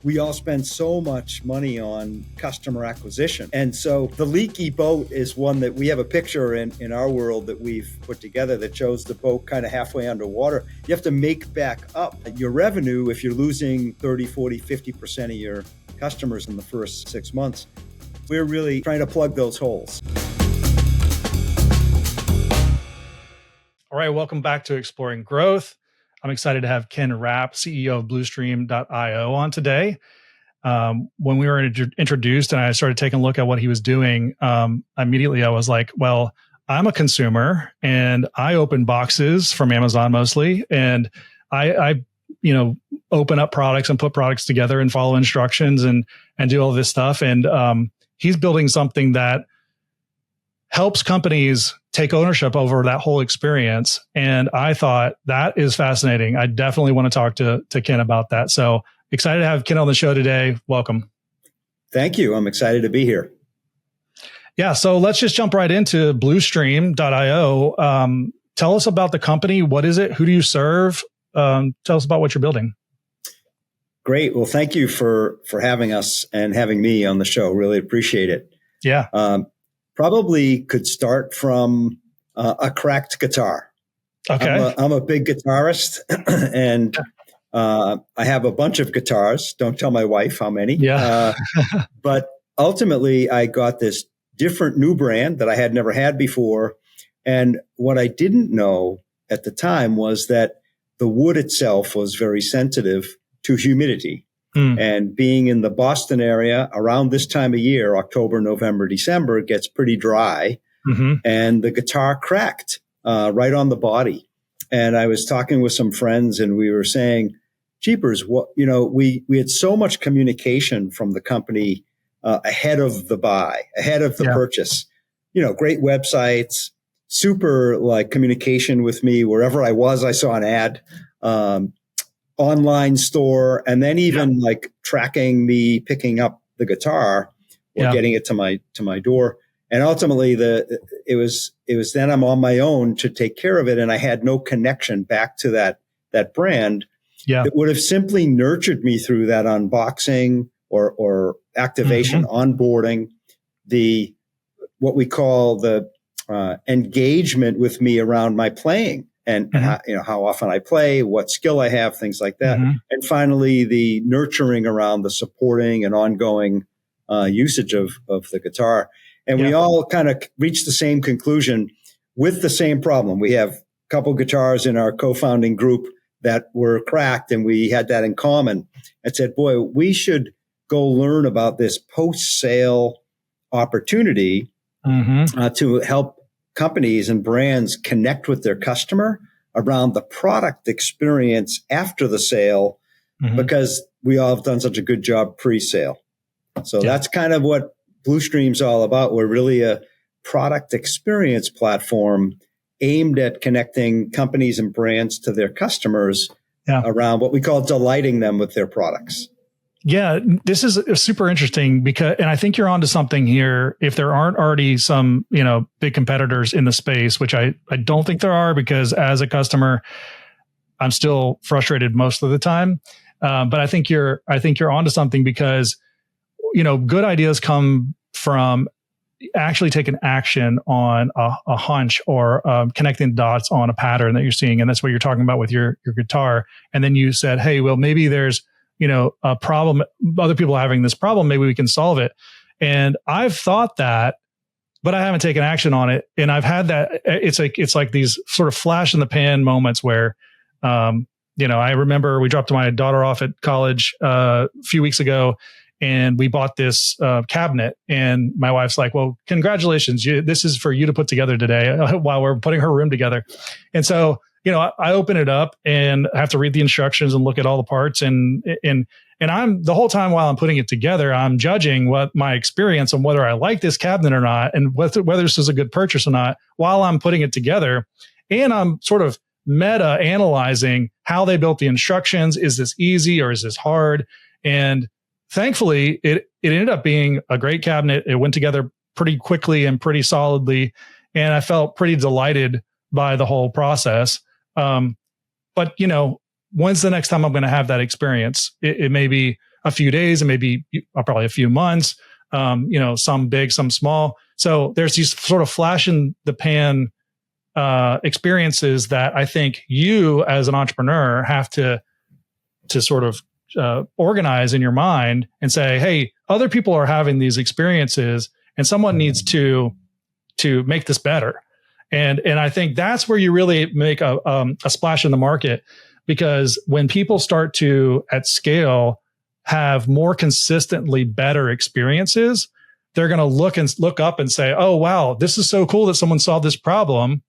we all spend so much money on customer acquisition. And so the leaky boat is one that we have a picture in our world that we've put together that shows the boat kind of halfway underwater. You have to make back up your revenue if you're losing 30, 40, 50% of your customers in the first 6 months. We're really trying to plug those holes. All right, welcome back to Exploring Growth. I'm excited to have Ken Rapp, CEO of Bluestream.io, on today. When we were introduced and I started taking a look at what he was doing, immediately I was like, well, I'm a consumer and I open boxes from Amazon mostly. And I open up products and put products together and follow instructions and do all this stuff. And he's building something that helps companies take ownership over that whole experience. And I thought that is fascinating. I definitely want to talk to Ken about that. So excited to have Ken on the show today. Welcome. Thank you. I'm excited to be here. Yeah. So let's just jump right into Bluestream.io. Tell us about the company. What is it? Who do you serve? Tell us about what you're building. Great. Well, thank you for having us and having me on the show. Really appreciate it. Yeah. Probably could start from a cracked guitar. Okay. I'm a big guitarist and I have a bunch of guitars. Don't tell my wife how many. Yeah. But ultimately, I got this different new brand that I had never had before. And what I didn't know at the time was that the wood itself was very sensitive to humidity. And being in the Boston area around this time of year, October, November, December, it gets pretty dry. And the guitar cracked right on the body. And I was talking with some friends and we were saying, jeepers, we had so much communication from the company ahead of the buy, ahead of the purchase. Great websites, super communication with me wherever I was. I saw an ad. Online store, and then even tracking me picking up the guitar or getting it to my door. And ultimately it was then I'm on my own to take care of it. And I had no connection back to that brand that would have simply nurtured me through that unboxing or activation, onboarding, what we call the engagement with me around my playing. And how often I play, what skill I have, things like that. And finally, the nurturing around the supporting and ongoing usage of the guitar. And we all kind of reached the same conclusion with the same problem. We have a couple guitars in our co-founding group that were cracked, and we had that in common. And said, boy, we should go learn about this post-sale opportunity to help companies and brands connect with their customer around the product experience after the sale, because we all have done such a good job pre-sale. So that's kind of what Bluestream's all about. We're really a product experience platform aimed at connecting companies and brands to their customers around what we call delighting them with their products. Yeah, this is super interesting and I think you're onto something here. If there aren't already some, big competitors in the space, which I don't think there are, because as a customer, I'm still frustrated most of the time. But I think you're onto something because, good ideas come from actually taking action on a hunch or connecting dots on a pattern that you're seeing. And that's what you're talking about with your guitar. And then you said, hey, well, maybe there's a problem, other people are having this problem, maybe we can solve it. And I've thought that, but I haven't taken action on it. And I've had that, it's like these sort of flash in the pan moments where, I remember we dropped my daughter off at college a few weeks ago and we bought this cabinet, and my wife's like, well, congratulations. This is for you to put together today while we're putting her room together. And so, I open it up and I have to read the instructions and look at all the parts. And I'm the whole time while I'm putting it together, I'm judging what my experience and whether I like this cabinet or not, and whether this is a good purchase or not while I'm putting it together. And I'm sort of meta analyzing how they built the instructions. Is this easy or is this hard? And thankfully, it ended up being a great cabinet. It went together pretty quickly and pretty solidly. And I felt pretty delighted by the whole process. But when's the next time I'm going to have that experience? It may be a few days and maybe probably a few months, some big, some small. So there's these sort of flash in the pan experiences that I think you as an entrepreneur have to sort of organize in your mind and say, hey, other people are having these experiences and someone needs to make this better. And I think that's where you really make a splash in the market, because when people start to, at scale, have more consistently better experiences, they're going to look up and say, oh, wow, this is so cool that someone solved this problem,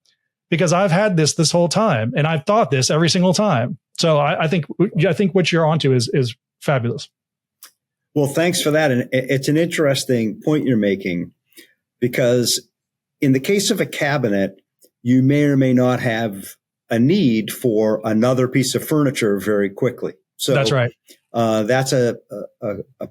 because I've had this whole time and I've thought this every single time. So I think what you're onto is fabulous. Well, thanks for that. And it's an interesting point you're making, because in the case of a cabinet, you may or may not have a need for another piece of furniture very quickly. So that's right. That's a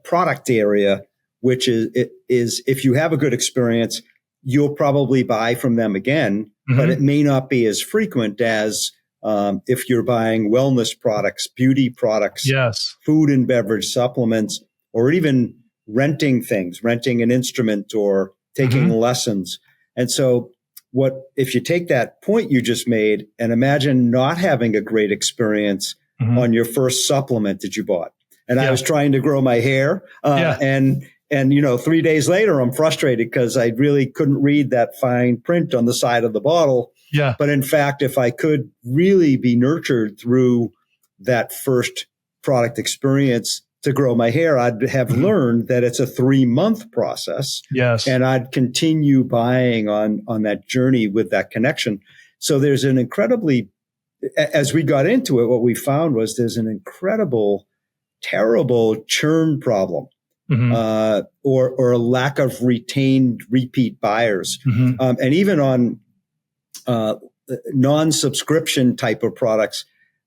product area, which is if you have a good experience, you'll probably buy from them again, but it may not be as frequent as if you're buying wellness products, beauty products, yes, food and beverage supplements, or even renting an instrument or taking lessons. And so if you take that point you just made and imagine not having a great experience on your first supplement that you bought. And I was trying to grow my hair and 3 days later, I'm frustrated because I really couldn't read that fine print on the side of the bottle. Yeah. But in fact, if I could really be nurtured through that first product experience to grow my hair, I'd have learned that it's a 3-month process. Yes. And I'd continue buying on that journey with that connection. So there's an incredibly, as we got into it, what we found was there's an incredible, terrible churn problem. Or a lack of retained repeat buyers. And even on non-subscription type of products,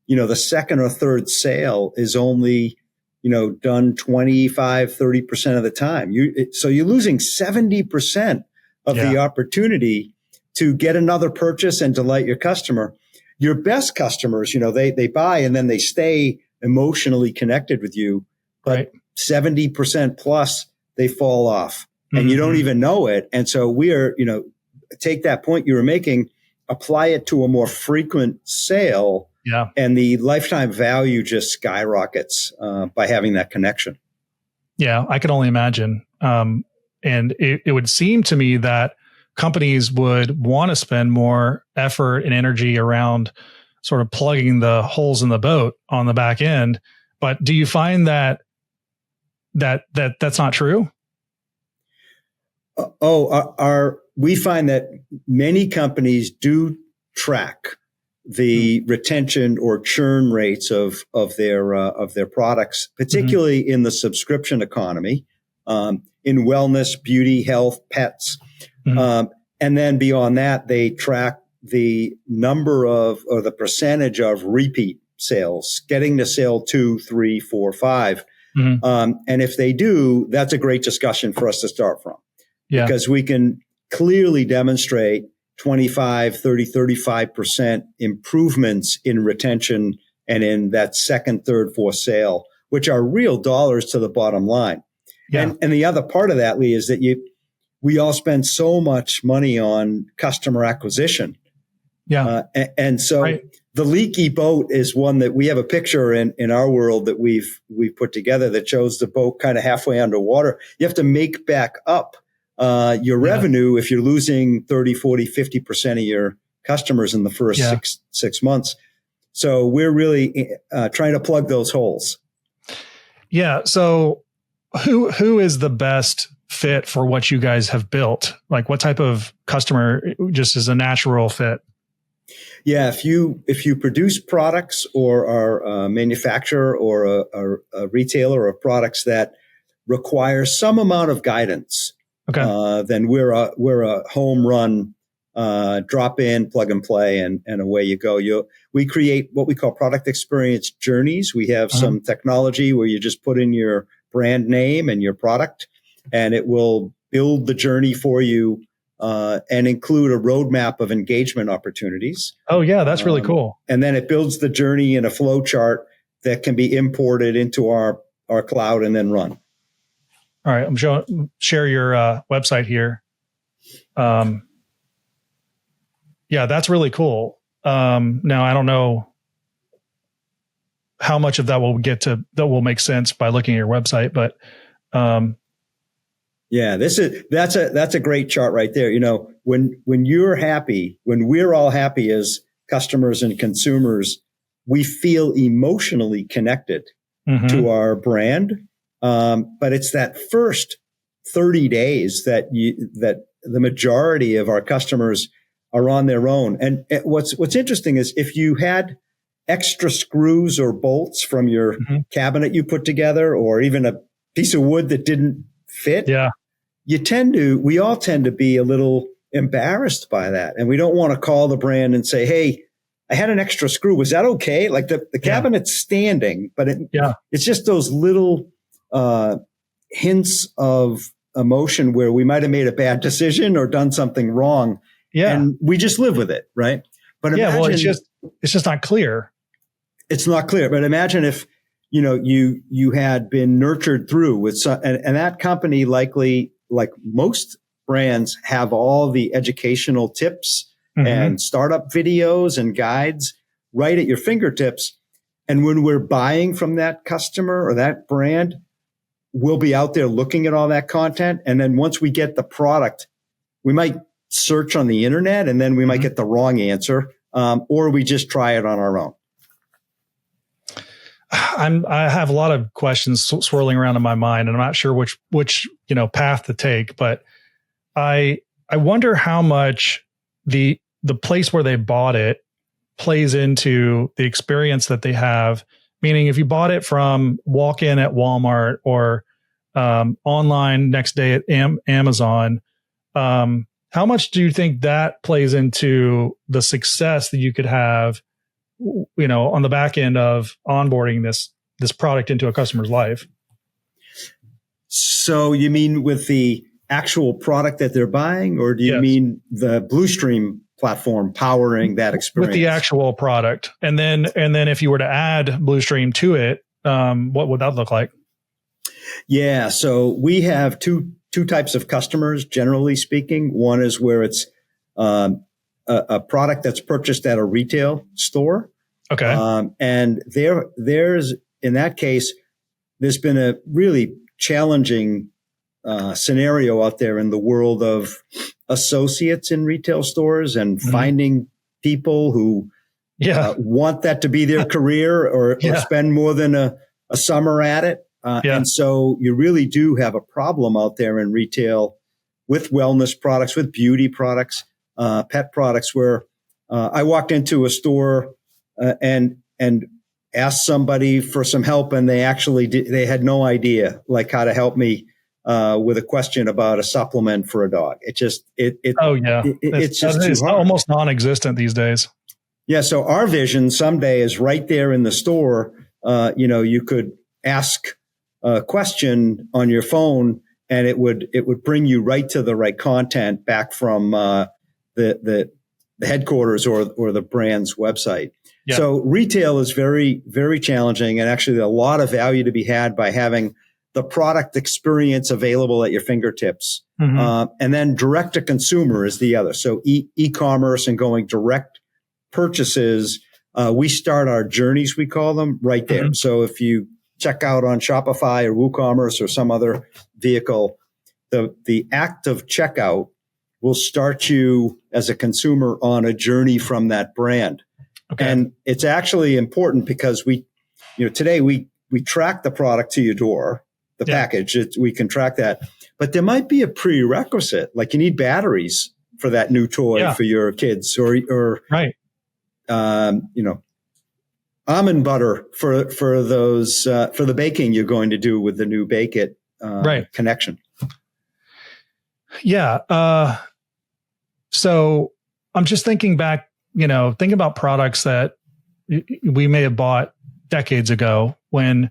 the second or third sale is only, done 25, 30% of the time. So you're losing 70% of the opportunity to get another purchase and delight your customer. Your best customers, they buy and then they stay emotionally connected with you. But 70% plus, they fall off and you don't even know it. And so take that point you were making, apply it to a more frequent sale. Yeah. And the lifetime value just skyrockets by having that connection. Yeah, I can only imagine. And it would seem to me that companies would want to spend more effort and energy around sort of plugging the holes in the boat on the back end. But do you find that that's not true? We find that many companies do track the retention or churn rates of their products, particularly in the subscription economy, in wellness, beauty, health, pets. And then beyond that, they track the number or the percentage of repeat sales, getting to sale 2, 3, 4, 5. And if they do, that's a great discussion for us to start from, because we can clearly demonstrate 25, 30, 35% improvements in retention and in that second, third, fourth sale, which are real dollars to the bottom line. Yeah. And the other part of that, Lee, is that we all spend so much money on customer acquisition. Yeah. And so the leaky boat is one that we have a picture in our world that we've put together that shows the boat kind of halfway underwater. You have to make back up your revenue if you're losing 30, 40, 50% of your customers in the first six months. So we're really trying to plug those holes. Yeah. So who is the best fit for what you guys have built? Like what type of customer just is a natural fit? Yeah, if you produce products or are a manufacturer or a retailer of products that require some amount of guidance, then we're a home run, drop in, plug and play, and away you go. We create what we call product experience journeys. We have some technology where you just put in your brand name and your product, and it will build the journey for you. And include a roadmap of engagement opportunities. Oh, yeah, that's really cool. And then it builds the journey in a flow chart that can be imported into our our cloud and then run. All right. Share your website here. Yeah, that's really cool. Now I don't know how much of that will make sense by looking at your website, but yeah, that's a great chart right there. You know, when you're happy, when we're all happy as customers and consumers, we feel emotionally connected to our brand. But it's that first 30 days that the majority of our customers are on their own. And what's interesting is if you had extra screws or bolts from your cabinet you put together, or even a piece of wood that didn't fit, we all tend to be a little embarrassed by that. And we don't want to call the brand and say, hey, I had an extra screw. Was that okay? Like the cabinet's standing, but it's just those little hints of emotion where we might have made a bad decision or done something wrong. Yeah. And we just live with it, right? But imagine, it's just not clear. It's not clear. But imagine if, you know, you had been nurtured through with and that company likely, like most brands, have all the educational tips and startup videos and guides right at your fingertips. And when we're buying from that customer or that brand, we'll be out there looking at all that content. And then once we get the product, we might search on the internet and then we might get the wrong answer, or we just try it on our own. I have a lot of questions swirling around in my mind, and I'm not sure which path to take. But I wonder how much the place where they bought it plays into the experience that they have. Meaning, if you bought it from walk-in at Walmart or online next day at Amazon, how much do you think that plays into the success that you could have, on the back end of onboarding this product into a customer's life? So you mean with the actual product that they're buying, or do you mean the Bluestream platform powering that experience? With the actual product. And then if you were to add Bluestream to it, what would that look like? Yeah. So we have two types of customers, generally speaking. One is where it's a product that's purchased at a retail store. Okay. And there's in that case, there's been a really challenging scenario out there in the world of associates in retail stores and finding people who want that to be their career or spend more than a summer at it. And so you really do have a problem out there in retail with wellness products, with beauty products, pet products, where I walked into a store and asked somebody for some help, and they had no idea like how to help me with a question about a supplement for a dog. It's just it's almost non-existent these days. Yeah. So our vision someday is right there in the store. You could ask a question on your phone, and it would bring you right to the right content back from the headquarters or the brand's website. Yeah. So retail is very, very challenging, and actually a lot of value to be had by having the product experience available at your fingertips. And then direct to consumer is the other. So e-commerce and going direct purchases, we start our journeys, we call them, right there. So if you check out on Shopify or WooCommerce or some other vehicle, the act of checkout will start you as a consumer on a journey from that brand. Okay. And it's actually important because today we track the product to your door, the package. We can track that, but there might be a prerequisite, like you need batteries for that new toy for your kids, or right. Almond butter for those for the baking you're going to do with the new Bake It connection. Yeah. So I'm just thinking back, thinking about products that we may have bought decades ago when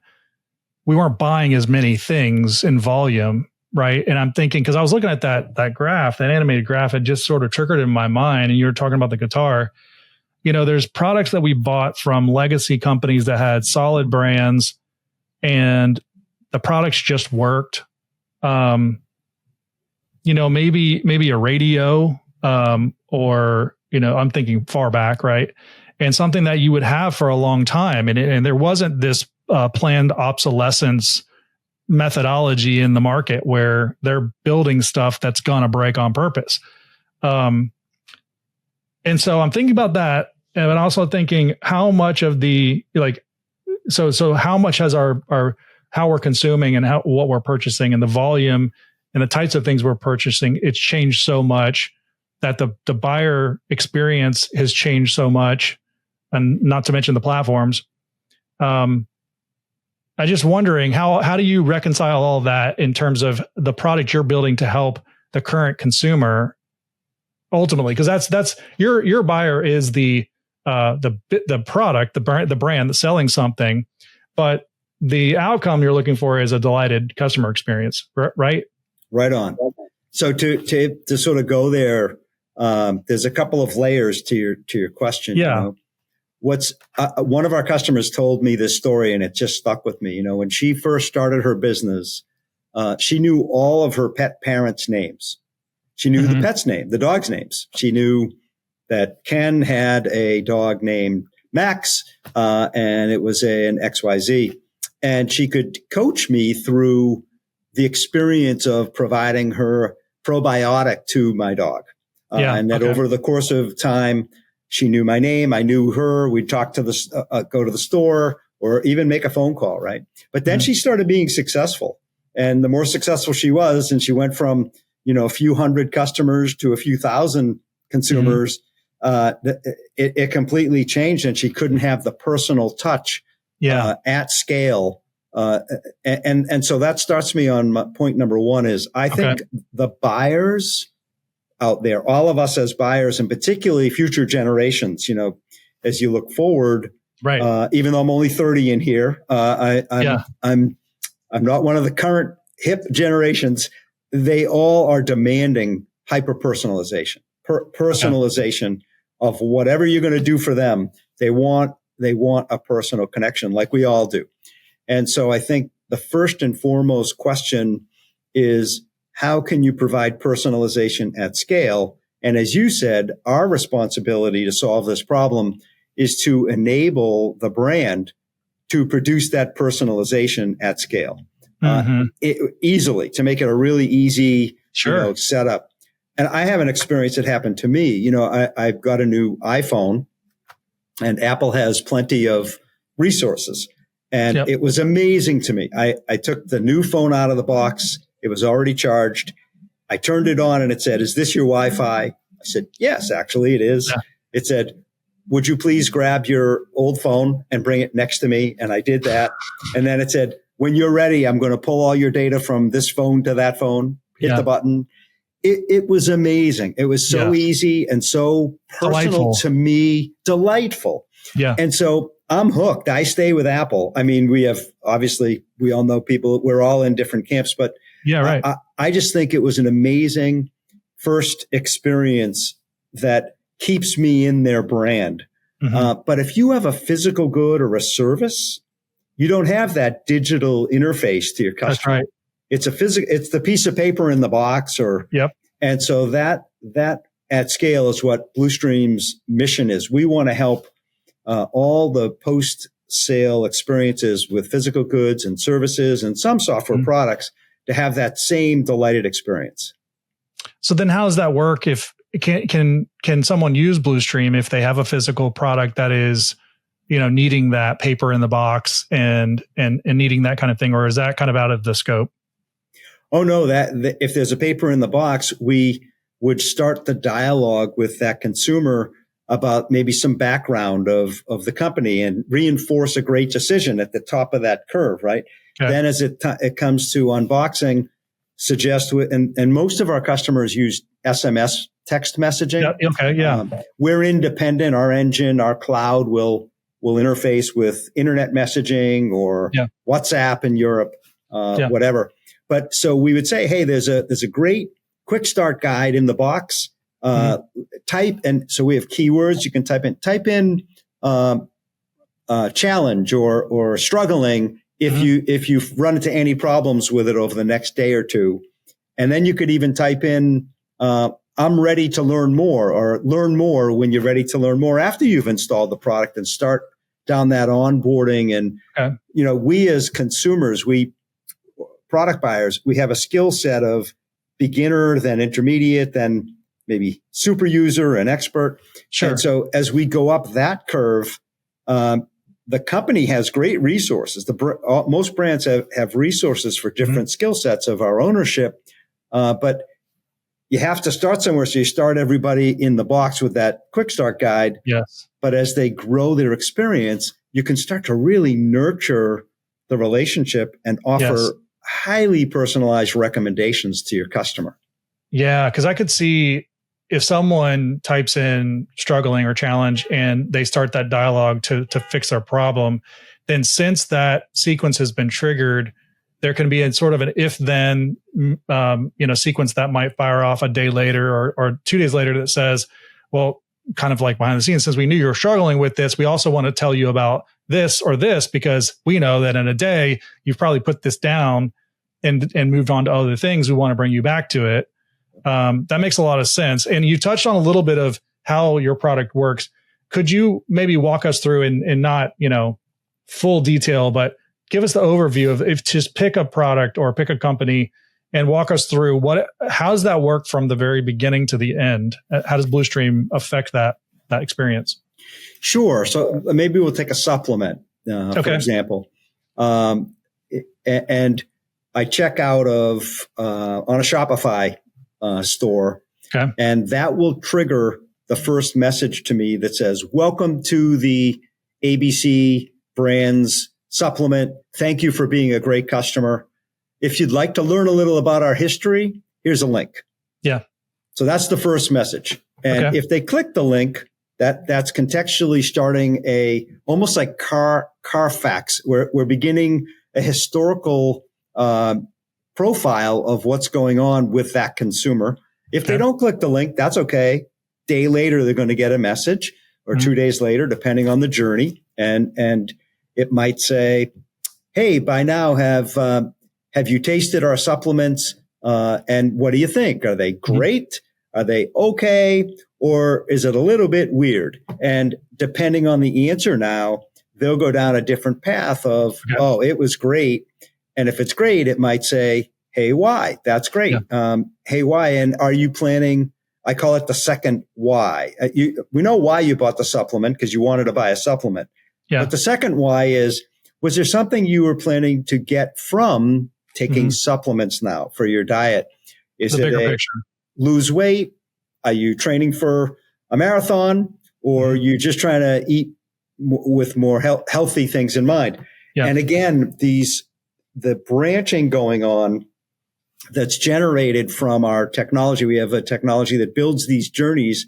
we weren't buying as many things in volume, right? And I'm thinking, because I was looking at that graph, that animated graph, it just sort of triggered in my mind. And you were talking about the guitar. There's products that we bought from legacy companies that had solid brands, and the products just worked. Maybe a radio, or, I'm thinking far back, right? And something that you would have for a long time. And there wasn't this planned obsolescence methodology in the market where they're building stuff that's going to break on purpose. And so I'm thinking about that. And I'm also thinking how much of the, so how much has our how we're consuming and what we're purchasing and the volume and the types of things we're purchasing, it's changed so much that the buyer experience has changed so much, and not to mention the platforms. I'm just wondering how do you reconcile all of that in terms of the product you're building to help the current consumer ultimately? Because that's your buyer is the product, the brand that's selling something, but the outcome you're looking for is a delighted customer experience, right? Right on. So to sort of go there, there's a couple of layers to your question. Yeah. What's one of our customers told me this story, and it just stuck with me. When she first started her business, she knew all of her pet parents' names. She knew the pet's name, the dog's names. She knew that Ken had a dog named Max, and it was an XYZ. And she could coach me through the experience of providing her probiotic to my dog. And that over the course of time, she knew my name. I knew her. We'd talk to go to the store or even make a phone call, right? But then she started being successful. And the more successful she was, and she went from, a few hundred customers to a few thousand consumers, it completely changed, and she couldn't have the personal touch at scale. And so that starts me on point number one is I think the buyers out there, all of us as buyers, and particularly future generations, as you look forward, right? Even though I'm only 30 in here, I'm not one of the current hip generations. They all are demanding hyper personalization, personalization of whatever you're going to do for them. They want a personal connection like we all do. And so I think the first and foremost question is, how can you provide personalization at scale? And as you said, our responsibility to solve this problem is to enable the brand to produce that personalization at scale easily, to make it a really easy setup. And I have an experience that happened to me. I've got a new iPhone, and Apple has plenty of resources. And it was amazing to me. I took the new phone out of the box. It was already charged. I turned it on and it said, "Is this your Wi-Fi?" I said, "Yes, actually it is." Yeah. It said, "Would you please grab your old phone and bring it next to me?" And I did that. And then it said, "When you're ready, I'm going to pull all your data from this phone to that phone." Hit the button. It was amazing. It was so easy and so personal to me, delightful. Yeah. And so I'm hooked. I stay with Apple. I mean, we all know people, we're all in different camps, but I just think it was an amazing first experience that keeps me in their brand. But if you have a physical good or a service, you don't have that digital interface to your customer. That's right. It's the piece of paper in the box and so that at scale is what Bluestream's mission is. We want to help all the post-sale experiences with physical goods and services and some software products to have that same delighted experience. So then how does that work? If can someone use Bluestream if they have a physical product that is, needing that paper in the box and needing that kind of thing, or is that kind of out of the scope? Oh no, that if there's a paper in the box, we would start the dialogue with that consumer about maybe some background of the company and reinforce a great decision at the top of that curve, right? Okay. Then as it comes to unboxing, and most of our customers use SMS text messaging. We're independent. Our engine, our cloud will interface with internet messaging or WhatsApp in Europe, whatever. But so we would say, hey, there's a great quick start guide in the box. Type, and so we have keywords you can type in challenge or struggling, if you run into any problems with it over the next day or two. And then you could even type in, I'm ready to learn more, or learn more when you're ready to learn more after you've installed the product, and start down that onboarding. And, we as consumers, product buyers, we have a skill set of beginner, then intermediate, then maybe super user and expert. Sure. And so as we go up that curve, the company has great resources. Most brands have resources for different skill sets of our ownership. But you have to start somewhere. So you start everybody in the box with that quick start guide. Yes. But as they grow their experience, you can start to really nurture the relationship and offer highly personalized recommendations to your customer. Yeah. Cause I could see if someone types in struggling or challenge and they start that dialogue to fix their problem, then since that sequence has been triggered, there can be a sort of an if-then, sequence that might fire off a day later or 2 days later that says, well, kind of like behind the scenes, since we knew you were struggling with this, we also want to tell you about this or this, because we know that in a day, you've probably put this down and moved on to other things. We want to bring you back to it. That makes a lot of sense. And you touched on a little bit of how your product works. Could you maybe walk us through in not, full detail, but give us the overview of if just pick a product or pick a company and walk us through how does that work from the very beginning to the end? How does Bluestream affect that experience? Sure. So maybe we'll take a supplement, for example. And I check out of on a Shopify store, and that will trigger the first message to me that says, welcome to the ABC brands supplement. Thank you for being a great customer. If you'd like to learn a little about our history, here's a link. Yeah. So that's the first message. And if they click the link, that's contextually starting almost like Carfax. We're beginning a historical profile of what's going on with that consumer. If they don't click the link, that's okay. Day later, they're going to get a message, or 2 days later, depending on the journey. And it might say, hey, by now have you tasted our supplements? And what do you think? Are they great? Are they okay? Or is it a little bit weird? And depending on the answer now, they'll go down a different path of, oh, it was great. And if it's great, it might say, hey, why? That's great. Hey, why? And are you planning? I call it the second why. We know why you bought the supplement, because you wanted to buy a supplement. Yeah. But the second why is, was there something you were planning to get from taking supplements now for your diet? Is it a lose weight? Are you training for a marathon, or are you just trying to eat with more healthy things in mind? Yeah. And again, the branching going on that's generated from our technology. We have a technology that builds these journeys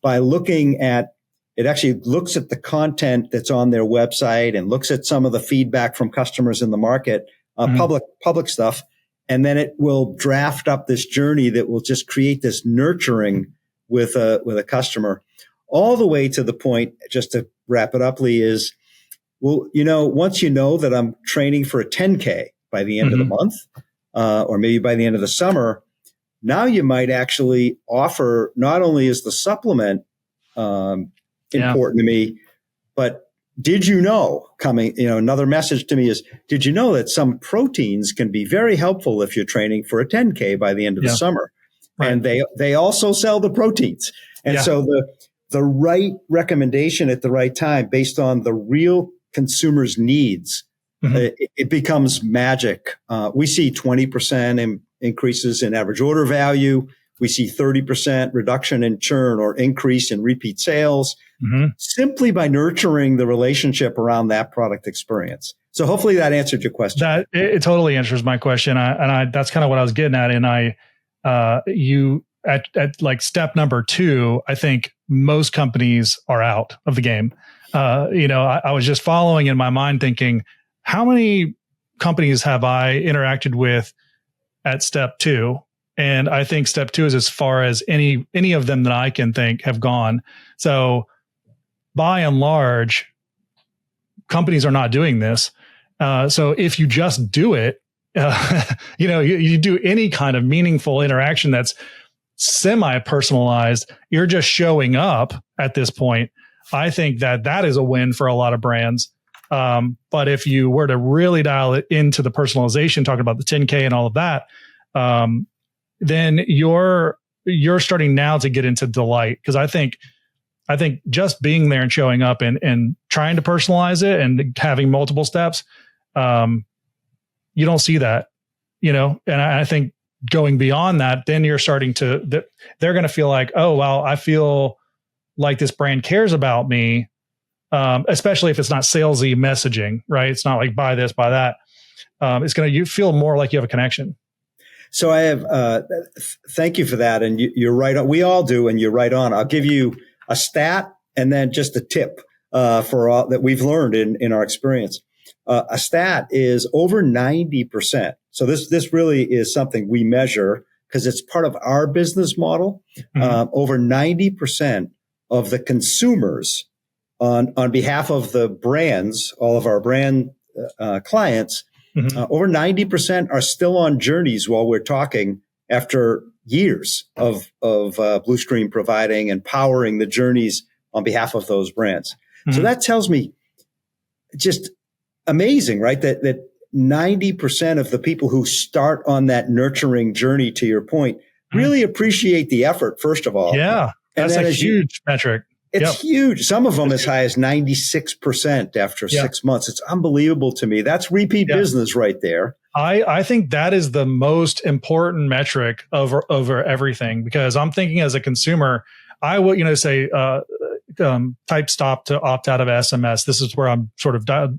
by looking at, it actually looks at the content that's on their website and looks at some of the feedback from customers in the market, public stuff. And then it will draft up this journey that will just create this nurturing with a customer, all the way to the point, just to wrap it up, Lee, is, well, once you know that I'm training for a 10K by the end of the month, or maybe by the end of the summer, now you might actually offer, not only is the supplement important to me, but did you know, another message to me is, did you know that some proteins can be very helpful if you're training for a 10K by the end of the summer? Right. And they also sell the proteins. And so the right recommendation at the right time, based on the real consumer's needs, it becomes magic. We see 20% increases in average order value. We see 30% reduction in churn or increase in repeat sales, simply by nurturing the relationship around that product experience. So hopefully that answered your question. It totally answers my question. And that's kind of what I was getting at. And at like step number 2, I think most companies are out of the game. I was just following in my mind thinking, how many companies have I interacted with at step 2? And I think step 2 is as far as any of them that I can think have gone. So by and large, companies are not doing this. So if you just do it, you do any kind of meaningful interaction that's semi-personalized, you're just showing up at this point. I think that is a win for a lot of brands. But if you were to really dial it into the personalization, talking about the 10K and all of that, then you're starting now to get into delight. Because I think just being there and showing up and trying to personalize it and having multiple steps, you don't see that, and I think going beyond that, then you're starting to, they're going to feel like, oh, well, I feel like this brand cares about me, especially if it's not salesy messaging, right? It's not like buy this, buy that. You feel more like you have a connection. So I have, thank you for that. And you're right on. We all do. And you're right on. I'll give you a stat and then just a tip, for all that we've learned in our experience. A stat is over 90%. So this really is something we measure because it's part of our business model. Mm-hmm. Over 90% of the consumers on behalf of the brands, all of our brand clients, mm-hmm. Over 90% are still on journeys while we're talking after years of Bluestream providing and powering the journeys on behalf of those brands. Mm-hmm. So that tells me just amazing, right? That 90% of the people who start on that nurturing journey, to your point, really appreciate the effort, first of all. Yeah. That's a huge metric. It's huge. Some of them as high as 96% after 6 months. It's unbelievable to me. That's repeat business right there. I think that is the most important metric over everything, because I'm thinking as a consumer, I would, say, type stop to opt out of SMS. This is where I'm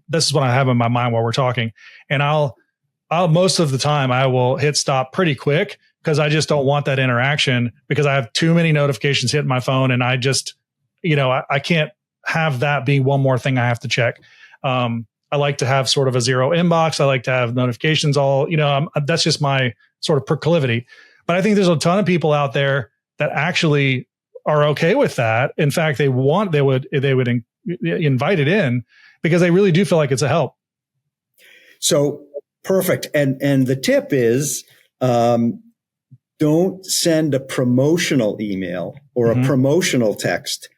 this is what I have in my mind while we're talking. And I'll most of the time I will hit stop pretty quick because I just don't want that interaction, because I have too many notifications hitting my phone, and I just, I can't have that be one more thing I have to check. I like to have sort of a zero inbox. I like to have notifications all, that's just my sort of proclivity. But I think there's a ton of people out there that actually are okay with that. In fact, they would invite it in because they really do feel like it's a help. So perfect. And the tip is, don't send a promotional email or a promotional text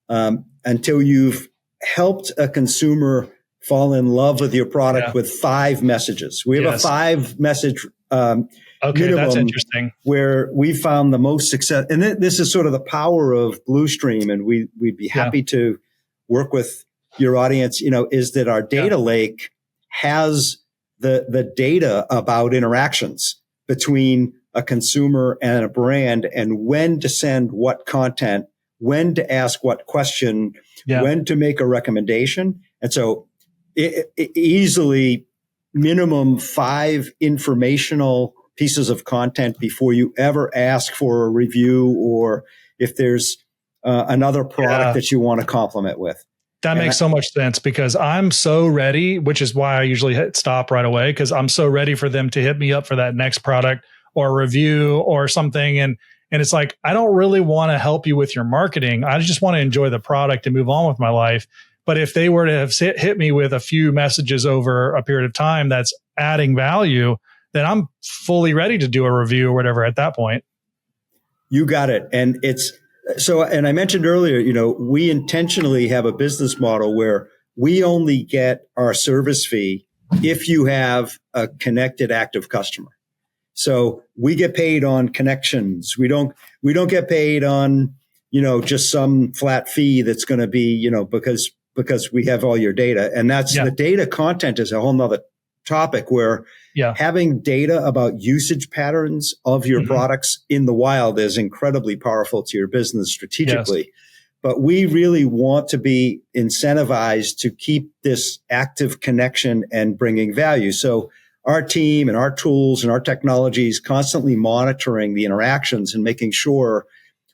until you've helped a consumer fall in love with your product with 5 messages. We have a 5 message okay, that's interesting. Where we found the most success. And this is sort of the power of Bluestream, and we'd be happy to work with your audience, is that our data lake has the data about interactions between a consumer and a brand, and when to send what content, when to ask what question, when to make a recommendation. And so it easily minimum 5 informational pieces of content before you ever ask for a review, or if there's another product that you want to complement with. That makes so much sense, because I'm so ready, which is why I usually hit stop right away, because I'm so ready for them to hit me up for that next product or review or something. And it's like, I don't really want to help you with your marketing. I just want to enjoy the product and move on with my life. But if they were to have hit me with a few messages over a period of time that's adding value, then I'm fully ready to do a review or whatever at that point. You got it. And and I mentioned earlier, we intentionally have a business model where we only get our service fee if you have a connected active customer. So we get paid on connections. We don't get paid on, just some flat fee that's going to be, because we have all your data. And that's the data content is a whole nother topic where having data about usage patterns of your products in the wild is incredibly powerful to your business strategically. Yes. But we really want to be incentivized to keep this active connection and bringing value. So our team and our tools and our technologies constantly monitoring the interactions and making sure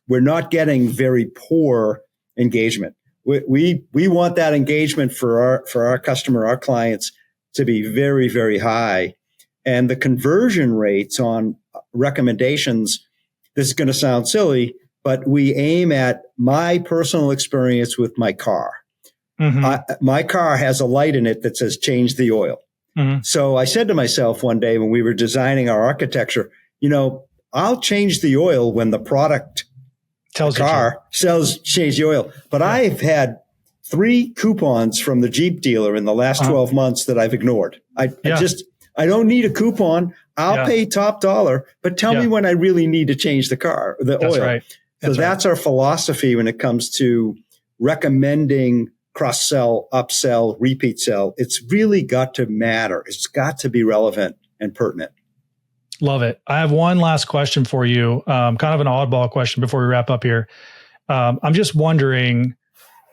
we're not getting very poor engagement. We want that engagement for our customer, our clients, to be very, very high. And the conversion rates on recommendations, this is going to sound silly, but we aim at my personal experience with my car. My car has a light in it that says change the oil. So I said to myself one day when we were designing our architecture, I'll change the oil when the product tells the car sells change the oil. But I've had 3 coupons from the Jeep dealer in the last 12 months that I've ignored. I don't need a coupon. I'll pay top dollar, but tell me when I really need to change the oil. Right. That's our philosophy when it comes to recommending cross-sell, upsell, repeat sell. It's really got to matter. It's got to be relevant and pertinent. Love it. I have one last question for you, kind of an oddball question before we wrap up here. I'm just wondering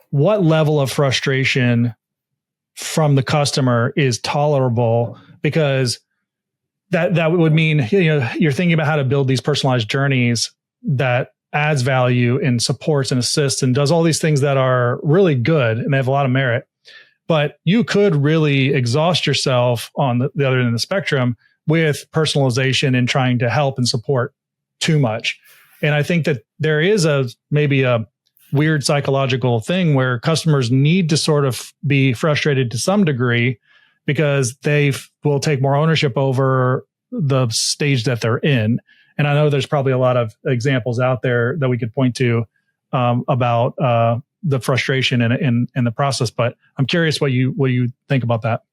what level of frustration from the customer is tolerable, because that would mean, you're thinking about how to build these personalized journeys that adds value and supports and assists and does all these things that are really good and they have a lot of merit. But you could really exhaust yourself on the other end of the spectrum with personalization and trying to help and support too much. And I think that there is maybe a weird psychological thing where customers need to sort of be frustrated to some degree because they will take more ownership over the stage that they're in. And I know there's probably a lot of examples out there that we could point to about the frustration in the process. But I'm curious what you think about that.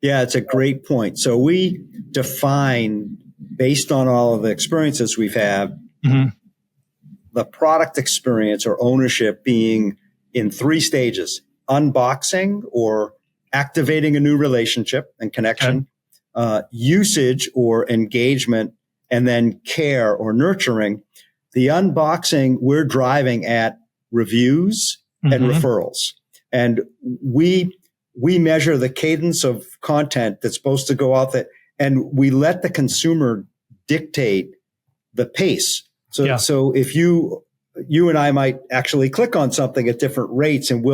Yeah, it's a great point. So we define, based on all of the experiences we've had, the product experience or ownership being in 3 stages: unboxing or activating a new relationship and connection, usage or engagement, and then care or nurturing. The unboxing, we're driving at reviews and referrals. And we measure the cadence of content that's supposed to go out there, and we let the consumer dictate the pace. So if you and I might actually click on something at different rates, and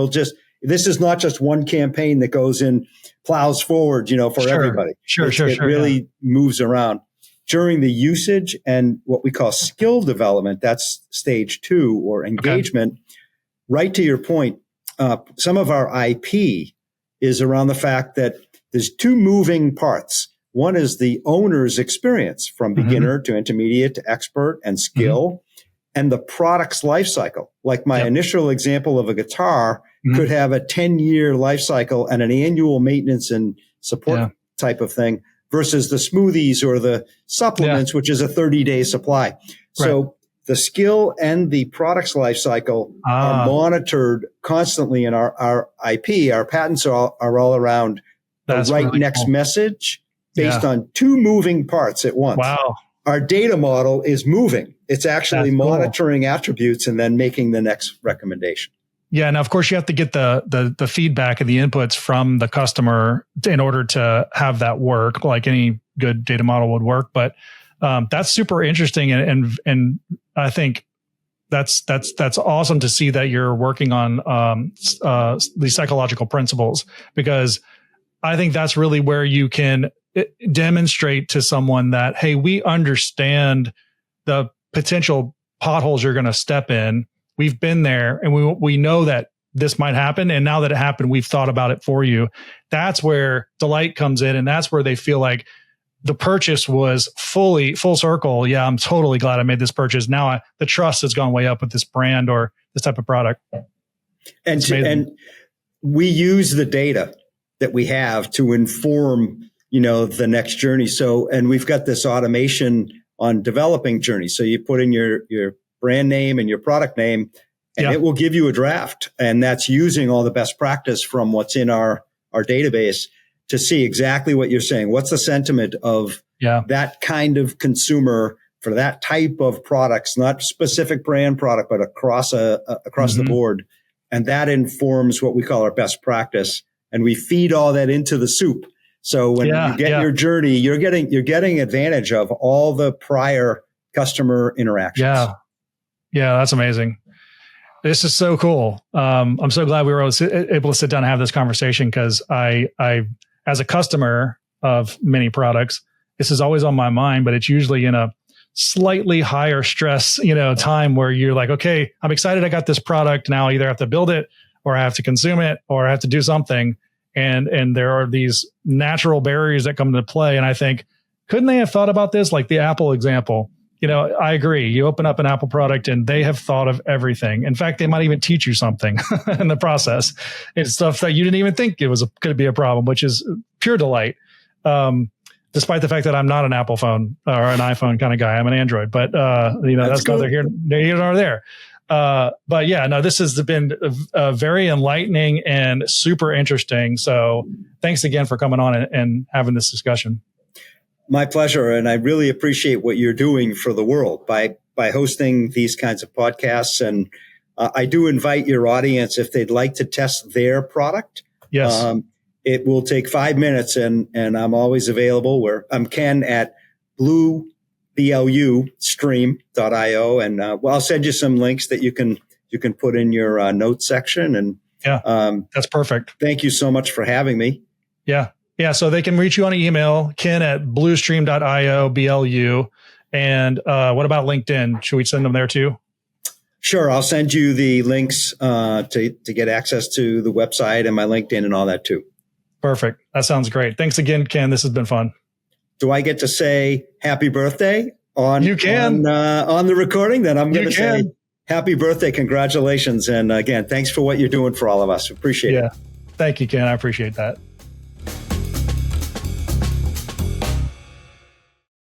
this is not just one campaign that goes in, plows forward, for everybody. It really moves around. During the usage and what we call skill development, that's stage 2 or engagement. Right to your point, some of our IP is around the fact that there's 2 moving parts. One is the owner's experience from beginner to intermediate to expert and skill, and the product's life cycle. Like my initial example of a guitar could have a 10-year life cycle and an annual maintenance and support type of thing, versus the smoothies or the supplements, which is a 30-day supply. So the skill and the product's life cycle are monitored constantly in our IP. Our patents are all around the right next message based on 2 moving parts at once. Wow. Our data model is moving. It's actually monitoring attributes and then making the next recommendation. Yeah. Now, of course, you have to get the feedback and the inputs from the customer in order to have that work, like any good data model would work. But that's super interesting. And I think that's awesome to see that you're working on these psychological principles, because I think that's really where you can demonstrate to someone that, hey, we understand the potential potholes you're going to step in. We've been there, and we know that this might happen. And now that it happened, we've thought about it for you. That's where delight comes in. And that's where they feel like the purchase was full circle. Yeah, I'm totally glad I made this purchase. Now the trust has gone way up with this brand or this type of product. And we use the data that we have to inform, the next journey. So, and we've got this automation on developing journeys. So you put in your brand name and your product name, and it will give you a draft. And that's using all the best practice from what's in our database to see exactly what you're saying. What's the sentiment of that kind of consumer for that type of products, not specific brand product, but across the board. And that informs what we call our best practice. And we feed all that into the soup. So when you get your journey, you're getting advantage of all the prior customer interactions. Yeah, that's amazing. This is so cool. I'm so glad we were able to sit down and have this conversation, because I, as a customer of many products, this is always on my mind, but it's usually in a slightly higher stress, time where you're like, okay, I'm excited I got this product. Now I either have to build it or I have to consume it or I have to do something. and there are these natural barriers that come into play. And I think, couldn't they have thought about this? Like the Apple example. I agree. You open up an Apple product and they have thought of everything. In fact, they might even teach you something in the process. It's stuff that you didn't even think could be a problem, which is pure delight. Despite the fact that I'm not an Apple phone or an iPhone kind of guy, I'm an Android, but that's neither here nor there. But yeah, no, this has been very enlightening and super interesting. So thanks again for coming on and having this discussion. My pleasure. And I really appreciate what you're doing for the world by hosting these kinds of podcasts. And I do invite your audience, if they'd like to test their product. Yes. It will take 5 minutes and I'm always available I'm Ken at BlueStream.io. And I'll send you some links that you can put in your notes section. And that's perfect. Thank you so much for having me. Yeah. Yeah, so they can reach you on email, Ken at bluestream.io, BLU. And what about LinkedIn? Should we send them there too? Sure. I'll send you the links to get access to the website and my LinkedIn and all that too. Perfect. That sounds great. Thanks again, Ken. This has been fun. Do I get to say happy birthday on the recording? Then I'm going to say happy birthday. Congratulations. And again, thanks for what you're doing for all of us. Appreciate it. Thank you, Ken. I appreciate that.